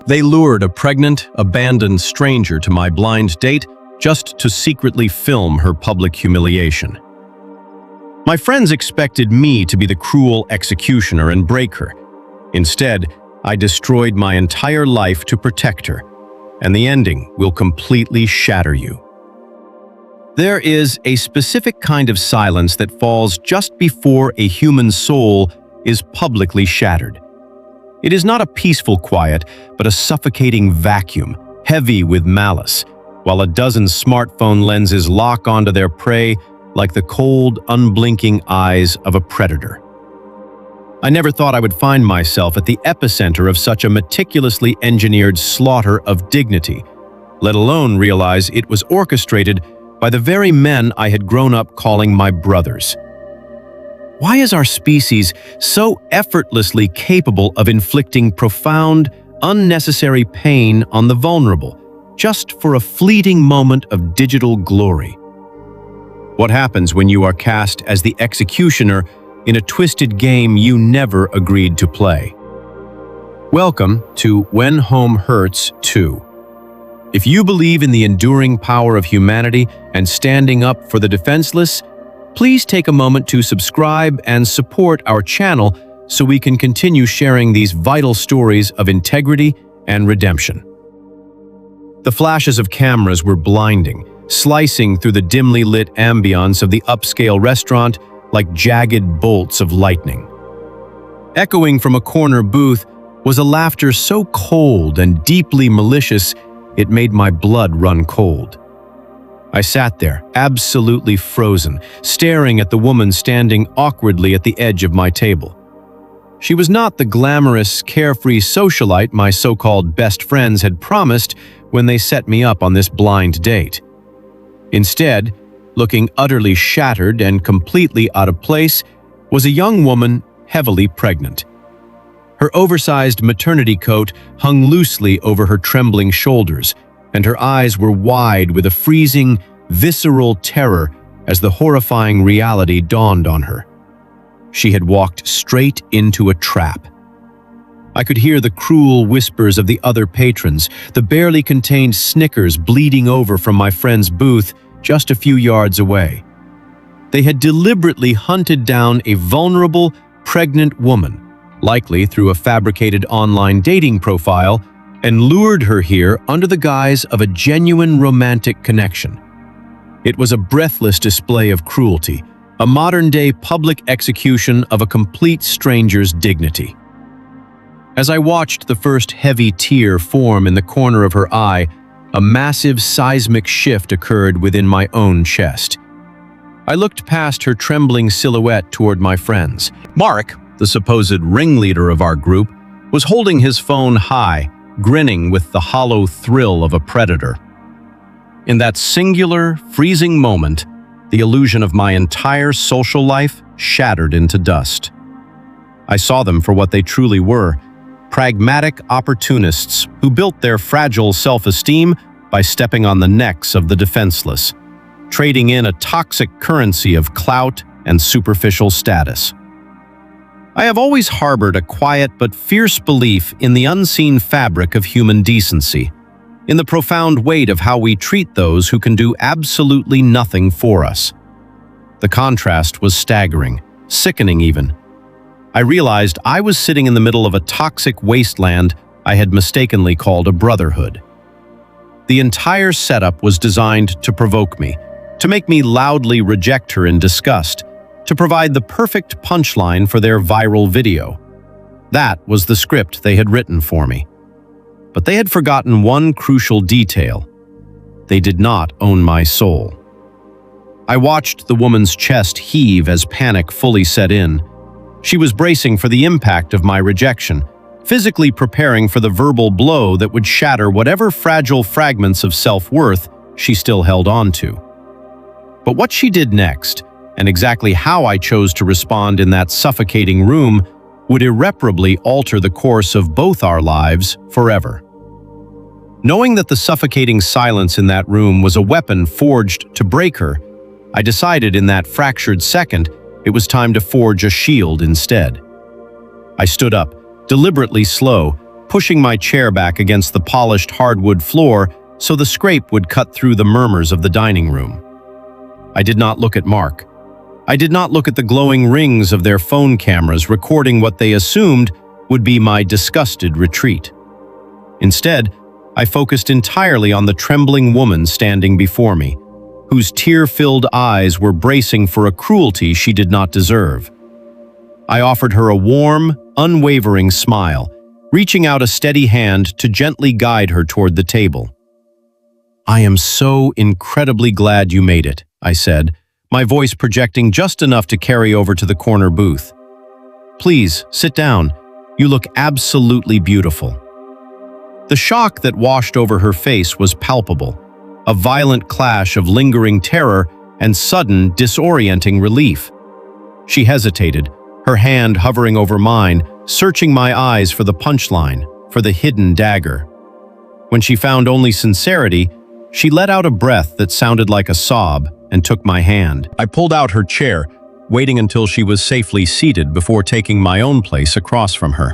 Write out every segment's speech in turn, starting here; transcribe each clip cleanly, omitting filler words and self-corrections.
They lured a pregnant, abandoned stranger to my blind date just to secretly film her public humiliation. My friends expected me to be the cruel executioner and break her. Instead, I destroyed my entire life to protect her, and the ending will completely shatter you. There is a specific kind of silence that falls just before a human soul is publicly shattered. It is not a peaceful quiet, but a suffocating vacuum, heavy with malice, while a dozen smartphone lenses lock onto their prey like the cold, unblinking eyes of a predator. I never thought I would find myself at the epicenter of such a meticulously engineered slaughter of dignity, let alone realize it was orchestrated by the very men I had grown up calling my brothers. Why is our species so effortlessly capable of inflicting profound, unnecessary pain on the vulnerable, just for a fleeting moment of digital glory? What happens when you are cast as the executioner in a twisted game you never agreed to play? Welcome to When Home Hurts 2. If you believe in the enduring power of humanity and standing up for the defenseless, please take a moment to subscribe and support our channel so we can continue sharing these vital stories of integrity and redemption. The flashes of cameras were blinding, slicing through the dimly lit ambience of the upscale restaurant like jagged bolts of lightning. Echoing from a corner booth was a laughter so cold and deeply malicious it made my blood run cold. I sat there, absolutely frozen, staring at the woman standing awkwardly at the edge of my table. She was not the glamorous, carefree socialite my so-called best friends had promised when they set me up on this blind date. Instead, looking utterly shattered and completely out of place, was a young woman heavily pregnant. Her oversized maternity coat hung loosely over her trembling shoulders, and her eyes were wide with a freezing, visceral terror as the horrifying reality dawned on her. She had walked straight into a trap. I could hear the cruel whispers of the other patrons, the barely contained snickers bleeding over from my friend's booth just a few yards away. They had deliberately hunted down a vulnerable, pregnant woman, likely through a fabricated online dating profile, and lured her here under the guise of a genuine romantic connection. It was a breathless display of cruelty, a modern-day public execution of a complete stranger's dignity. As I watched the first heavy tear form in the corner of her eye, a massive seismic shift occurred within my own chest. I looked past her trembling silhouette toward my friends. Mark, the supposed ringleader of our group, was holding his phone high, grinning with the hollow thrill of a predator. In that singular, freezing moment, the illusion of my entire social life shattered into dust. I saw them for what they truly were, pragmatic opportunists who built their fragile self-esteem by stepping on the necks of the defenseless, trading in a toxic currency of clout and superficial status. I have always harbored a quiet but fierce belief in the unseen fabric of human decency, in the profound weight of how we treat those who can do absolutely nothing for us. The contrast was staggering, sickening even. I realized I was sitting in the middle of a toxic wasteland I had mistakenly called a brotherhood. The entire setup was designed to provoke me, to make me loudly reject her in disgust, to provide the perfect punchline for their viral video. That was the script they had written for me. But they had forgotten one crucial detail. They did not own my soul. I watched the woman's chest heave as panic fully set in. She was bracing for the impact of my rejection, physically preparing for the verbal blow that would shatter whatever fragile fragments of self-worth she still held on to. But what she did next, and exactly how I chose to respond in that suffocating room, would irreparably alter the course of both our lives forever. Knowing that the suffocating silence in that room was a weapon forged to break her, I decided in that fractured second it was time to forge a shield instead. I stood up, deliberately slow, pushing my chair back against the polished hardwood floor so the scrape would cut through the murmurs of the dining room. I did not look at Mark. I did not look at the glowing rings of their phone cameras recording what they assumed would be my disgusted retreat. Instead, I focused entirely on the trembling woman standing before me, whose tear-filled eyes were bracing for a cruelty she did not deserve. I offered her a warm, unwavering smile, reaching out a steady hand to gently guide her toward the table. "I am so incredibly glad you made it," I said, my voice projecting just enough to carry over to the corner booth. "Please, sit down. You look absolutely beautiful." The shock that washed over her face was palpable, a violent clash of lingering terror and sudden, disorienting relief. She hesitated, her hand hovering over mine, searching my eyes for the punchline, for the hidden dagger. When she found only sincerity, she let out a breath that sounded like a sob and took my hand. I pulled out her chair, waiting until she was safely seated before taking my own place across from her.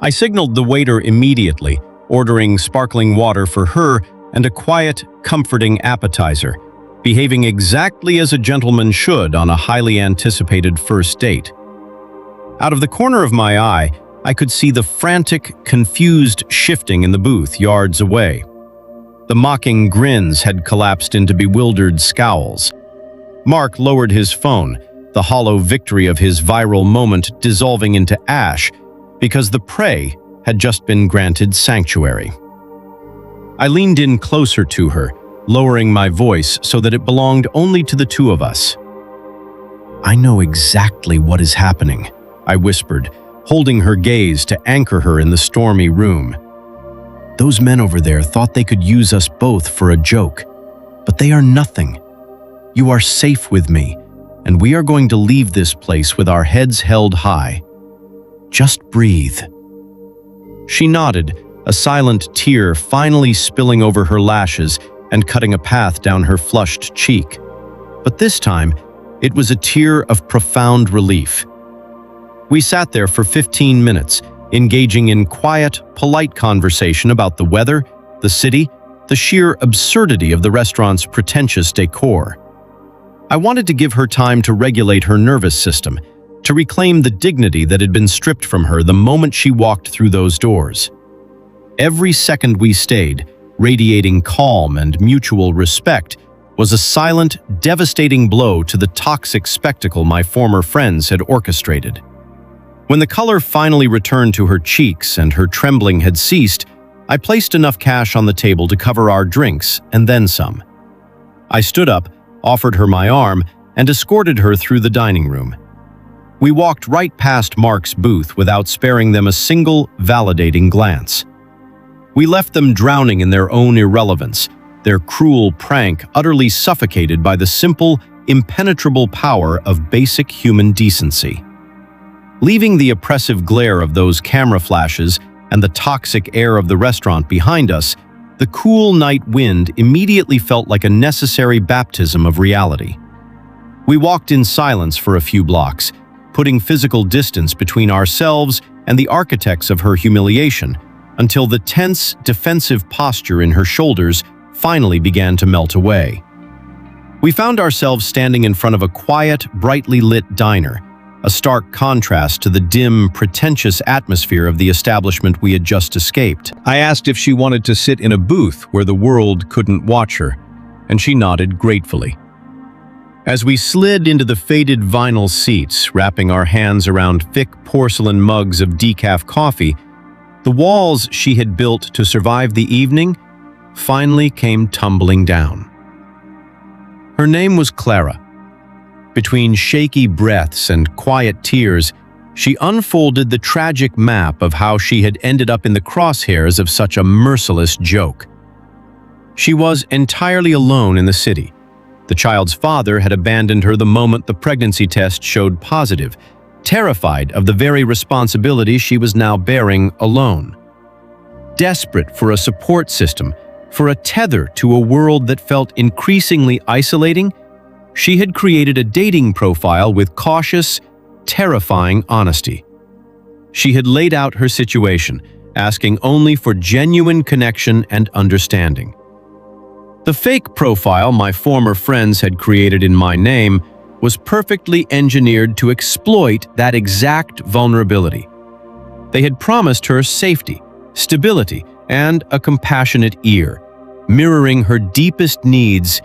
I signaled the waiter immediately, ordering sparkling water for her and a quiet, comforting appetizer, behaving exactly as a gentleman should on a highly anticipated first date. Out of the corner of my eye, I could see the frantic, confused shifting in the booth yards away. The mocking grins had collapsed into bewildered scowls. Mark lowered his phone, the hollow victory of his viral moment dissolving into ash, because the prey had just been granted sanctuary. I leaned in closer to her, lowering my voice so that it belonged only to the two of us. "I know exactly what is happening," I whispered, holding her gaze to anchor her in the stormy room. "Those men over there thought they could use us both for a joke, but they are nothing. You are safe with me, and we are going to leave this place with our heads held high. Just breathe." She nodded, a silent tear finally spilling over her lashes and cutting a path down her flushed cheek. But this time, it was a tear of profound relief. We sat there for 15 minutes, engaging in quiet, polite conversation about the weather, the city, the sheer absurdity of the restaurant's pretentious decor. I wanted to give her time to regulate her nervous system, to reclaim the dignity that had been stripped from her the moment she walked through those doors. Every second we stayed, radiating calm and mutual respect, was a silent, devastating blow to the toxic spectacle my former friends had orchestrated. When the color finally returned to her cheeks and her trembling had ceased, I placed enough cash on the table to cover our drinks and then some. I stood up, offered her my arm, and escorted her through the dining room. We walked right past Mark's booth without sparing them a single, validating glance. We left them drowning in their own irrelevance, their cruel prank utterly suffocated by the simple, impenetrable power of basic human decency. Leaving the oppressive glare of those camera flashes and the toxic air of the restaurant behind us, the cool night wind immediately felt like a necessary baptism of reality. We walked in silence for a few blocks, putting physical distance between ourselves and the architects of her humiliation, until the tense, defensive posture in her shoulders finally began to melt away. We found ourselves standing in front of a quiet, brightly lit diner, a stark contrast to the dim, pretentious atmosphere of the establishment we had just escaped. I asked if she wanted to sit in a booth where the world couldn't watch her, and she nodded gratefully. As we slid into the faded vinyl seats, wrapping our hands around thick porcelain mugs of decaf coffee, the walls she had built to survive the evening finally came tumbling down. Her name was Clara. Between shaky breaths and quiet tears, she unfolded the tragic map of how she had ended up in the crosshairs of such a merciless joke. She was entirely alone in the city. The child's father had abandoned her the moment the pregnancy test showed positive, terrified of the very responsibility she was now bearing alone. Desperate for a support system, for a tether to a world that felt increasingly isolating, she had created a dating profile with cautious, terrifying honesty. She had laid out her situation, asking only for genuine connection and understanding. The fake profile my former friends had created in my name was perfectly engineered to exploit that exact vulnerability. They had promised her safety, stability, and a compassionate ear, mirroring her deepest needs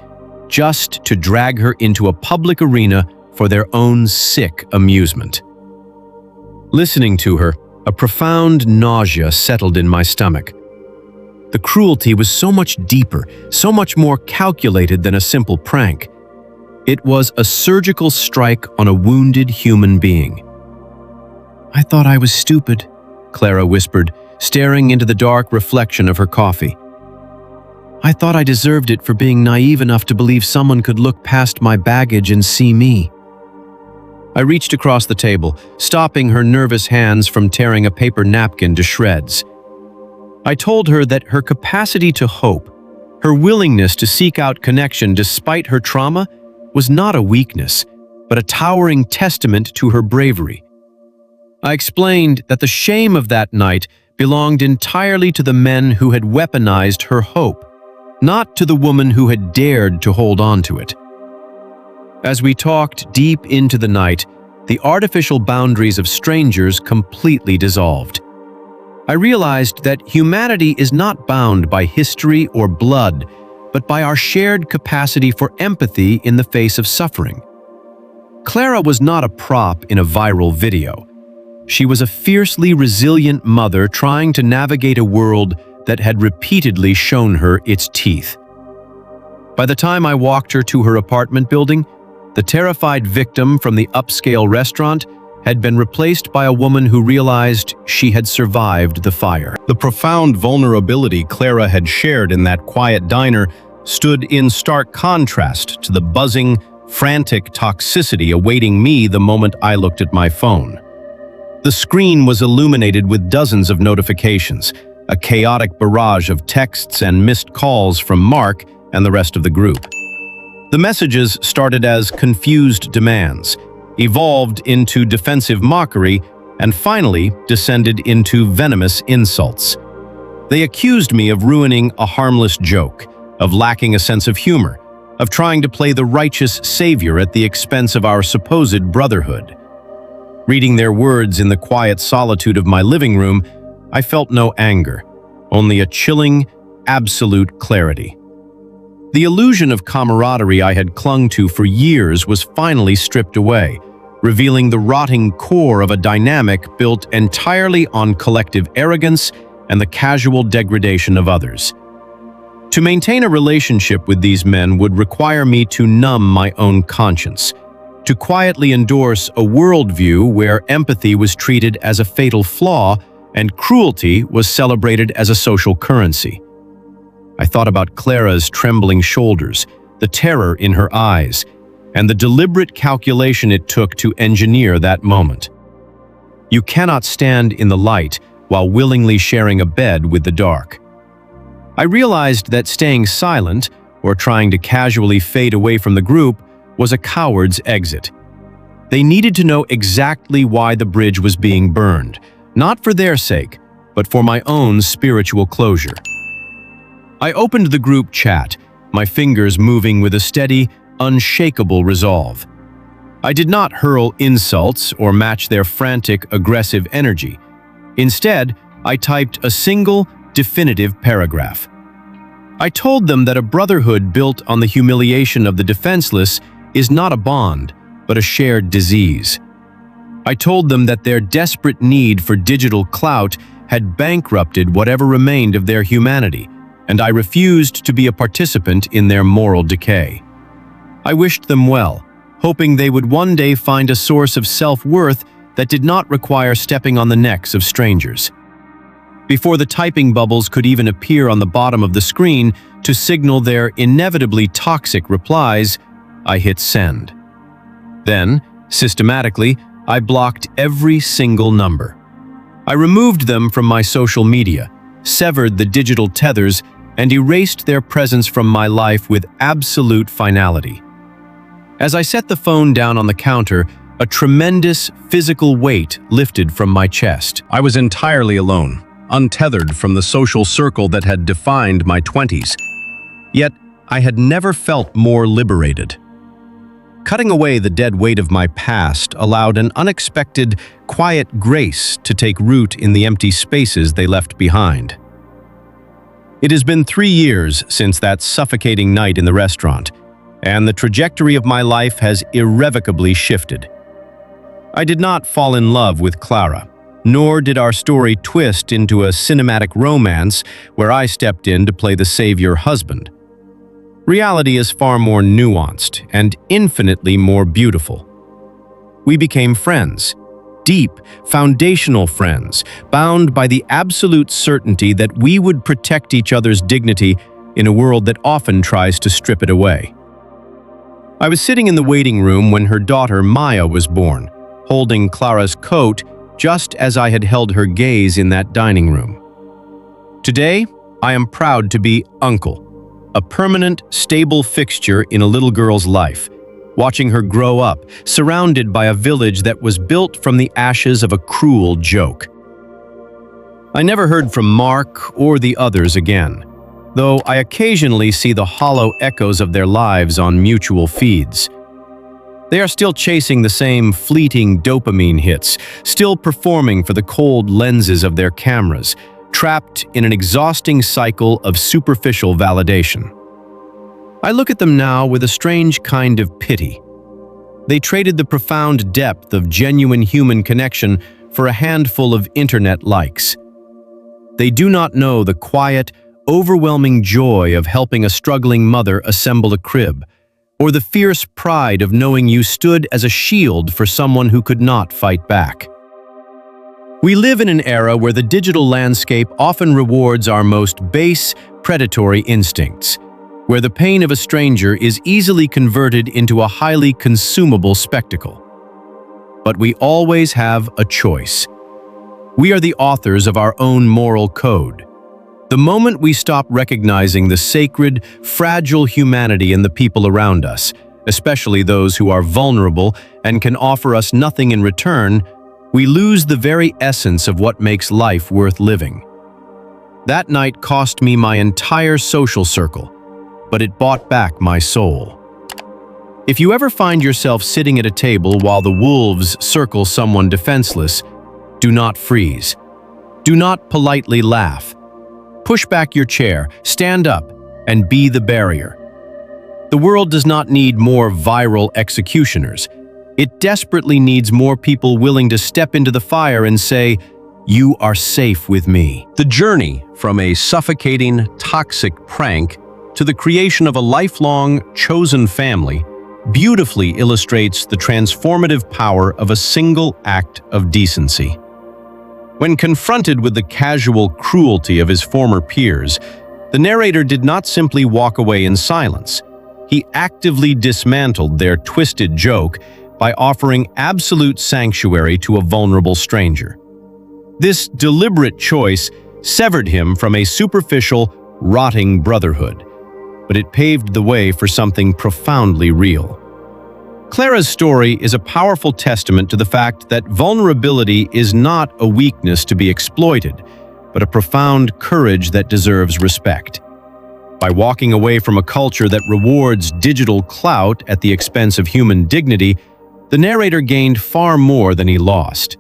just to drag her into a public arena for their own sick amusement. Listening to her, a profound nausea settled in my stomach. The cruelty was so much deeper, so much more calculated than a simple prank. It was a surgical strike on a wounded human being. "I thought I was stupid," Clara whispered, staring into the dark reflection of her coffee. "I thought I deserved it for being naive enough to believe someone could look past my baggage and see me." I reached across the table, stopping her nervous hands from tearing a paper napkin to shreds. I told her that her capacity to hope, her willingness to seek out connection despite her trauma, was not a weakness, but a towering testament to her bravery. I explained that the shame of that night belonged entirely to the men who had weaponized her hope, not to the woman who had dared to hold on to it. As we talked deep into the night, the artificial boundaries of strangers completely dissolved. I realized that humanity is not bound by history or blood, but by our shared capacity for empathy in the face of suffering. Clara was not a prop in a viral video. She was a fiercely resilient mother trying to navigate a world that had repeatedly shown her its teeth. By the time I walked her to her apartment building, the terrified victim from the upscale restaurant had been replaced by a woman who realized she had survived the fire. The profound vulnerability Clara had shared in that quiet diner stood in stark contrast to the buzzing, frantic toxicity awaiting me the moment I looked at my phone. The screen was illuminated with dozens of notifications, a chaotic barrage of texts and missed calls from Mark and the rest of the group. The messages started as confused demands, evolved into defensive mockery, and finally descended into venomous insults. They accused me of ruining a harmless joke, of lacking a sense of humor, of trying to play the righteous savior at the expense of our supposed brotherhood. Reading their words in the quiet solitude of my living room, I felt no anger, only a chilling, absolute clarity. The illusion of camaraderie I had clung to for years was finally stripped away, revealing the rotting core of a dynamic built entirely on collective arrogance and the casual degradation of others. To maintain a relationship with these men would require me to numb my own conscience, to quietly endorse a worldview where empathy was treated as a fatal flaw and cruelty was celebrated as a social currency. I thought about Clara's trembling shoulders, the terror in her eyes, and the deliberate calculation it took to engineer that moment. You cannot stand in the light while willingly sharing a bed with the dark. I realized that staying silent, or trying to casually fade away from the group, was a coward's exit. They needed to know exactly why the bridge was being burned, not for their sake, but for my own spiritual closure. I opened the group chat, my fingers moving with a steady, unshakable resolve. I did not hurl insults or match their frantic, aggressive energy. Instead, I typed a single, definitive paragraph. I told them that a brotherhood built on the humiliation of the defenseless is not a bond, but a shared disease. I told them that their desperate need for digital clout had bankrupted whatever remained of their humanity, and I refused to be a participant in their moral decay. I wished them well, hoping they would one day find a source of self-worth that did not require stepping on the necks of strangers. Before the typing bubbles could even appear on the bottom of the screen to signal their inevitably toxic replies, I hit send. Then, systematically, I blocked every single number. I removed them from my social media, severed the digital tethers, and erased their presence from my life with absolute finality. As I set the phone down on the counter, a tremendous physical weight lifted from my chest. I was entirely alone. untethered from the social circle that had defined my 20s. Yet, I had never felt more liberated. Cutting away the dead weight of my past allowed an unexpected, quiet grace to take root in the empty spaces they left behind. It has been 3 years since that suffocating night in the restaurant, and the trajectory of my life has irrevocably shifted. I did not fall in love with Clara, nor did our story twist into a cinematic romance where I stepped in to play the savior husband. Reality is far more nuanced and infinitely more beautiful. We became friends, deep, foundational friends, bound by the absolute certainty that we would protect each other's dignity in a world that often tries to strip it away. I was sitting in the waiting room when her daughter Maya was born, holding Clara's coat just as I had held her gaze in that dining room. Today, I am proud to be uncle, a permanent, stable fixture in a little girl's life, watching her grow up, surrounded by a village that was built from the ashes of a cruel joke. I never heard from Mark or the others again, though I occasionally see the hollow echoes of their lives on mutual feeds. They are still chasing the same fleeting dopamine hits, still performing for the cold lenses of their cameras, trapped in an exhausting cycle of superficial validation. I look at them now with a strange kind of pity. They traded the profound depth of genuine human connection for a handful of internet likes. They do not know the quiet, overwhelming joy of helping a struggling mother assemble a crib, or the fierce pride of knowing you stood as a shield for someone who could not fight back. We live in an era where the digital landscape often rewards our most base, predatory instincts, where the pain of a stranger is easily converted into a highly consumable spectacle. But we always have a choice. We are the authors of our own moral code. The moment we stop recognizing the sacred, fragile humanity in the people around us, especially those who are vulnerable and can offer us nothing in return, we lose the very essence of what makes life worth living. That night cost me my entire social circle, but it bought back my soul. If you ever find yourself sitting at a table while the wolves circle someone defenseless, do not freeze. Do not politely laugh. Push back your chair, stand up, and be the barrier. The world does not need more viral executioners. It desperately needs more people willing to step into the fire and say, "You are safe with me." The journey from a suffocating, toxic prank to the creation of a lifelong, chosen family beautifully illustrates the transformative power of a single act of decency. When confronted with the casual cruelty of his former peers, the narrator did not simply walk away in silence. He actively dismantled their twisted joke by offering absolute sanctuary to a vulnerable stranger. This deliberate choice severed him from a superficial, rotting brotherhood, but it paved the way for something profoundly real. Clara's story is a powerful testament to the fact that vulnerability is not a weakness to be exploited, but a profound courage that deserves respect. By walking away from a culture that rewards digital clout at the expense of human dignity, the narrator gained far more than he lost.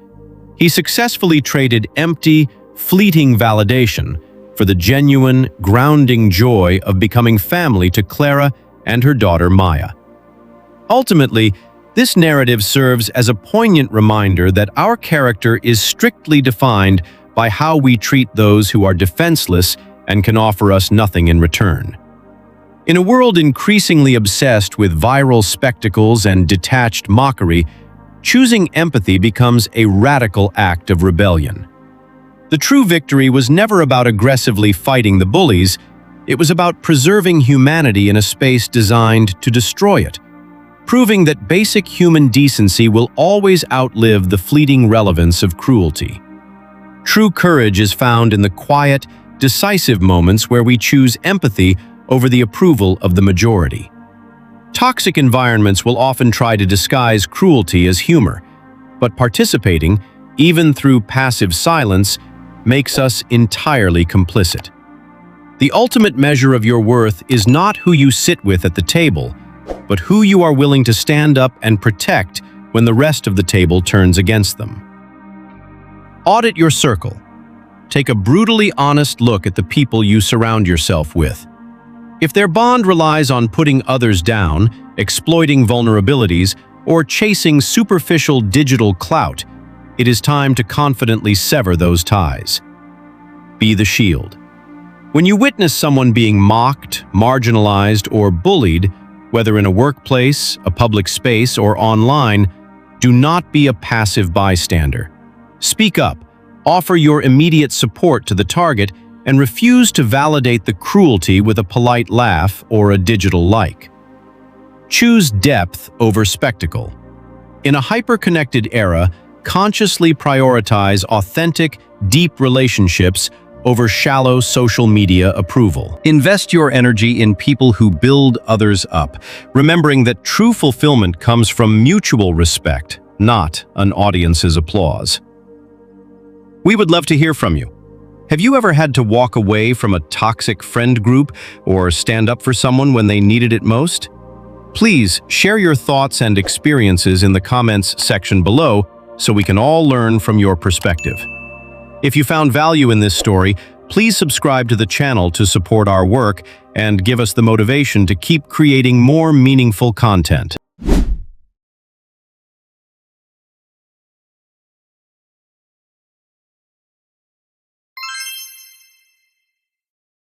He successfully traded empty, fleeting validation for the genuine, grounding joy of becoming family to Clara and her daughter Maya. Ultimately, this narrative serves as a poignant reminder that our character is strictly defined by how we treat those who are defenseless and can offer us nothing in return. In a world increasingly obsessed with viral spectacles and detached mockery, choosing empathy becomes a radical act of rebellion. The true victory was never about aggressively fighting the bullies, it was about preserving humanity in a space designed to destroy it, proving that basic human decency will always outlive the fleeting relevance of cruelty. True courage is found in the quiet, decisive moments where we choose empathy over the approval of the majority. Toxic environments will often try to disguise cruelty as humor, but participating, even through passive silence, makes us entirely complicit. The ultimate measure of your worth is not who you sit with at the table, but who you are willing to stand up and protect when the rest of the table turns against them. Audit your circle. Take a brutally honest look at the people you surround yourself with. If their bond relies on putting others down, exploiting vulnerabilities, or chasing superficial digital clout, it is time to confidently sever those ties. Be the shield. When you witness someone being mocked, marginalized, or bullied, whether in a workplace, a public space, or online, do not be a passive bystander. Speak up, offer your immediate support to the target, and refuse to validate the cruelty with a polite laugh or a digital like. Choose depth over spectacle. In a hyper-connected era, consciously prioritize authentic, deep relationships over shallow social media approval. Invest your energy in people who build others up, remembering that true fulfillment comes from mutual respect, not an audience's applause. We would love to hear from you. Have you ever had to walk away from a toxic friend group or stand up for someone when they needed it most? Please share your thoughts and experiences in the comments section below so we can all learn from your perspective. If you found value in this story, please subscribe to the channel to support our work and give us the motivation to keep creating more meaningful content.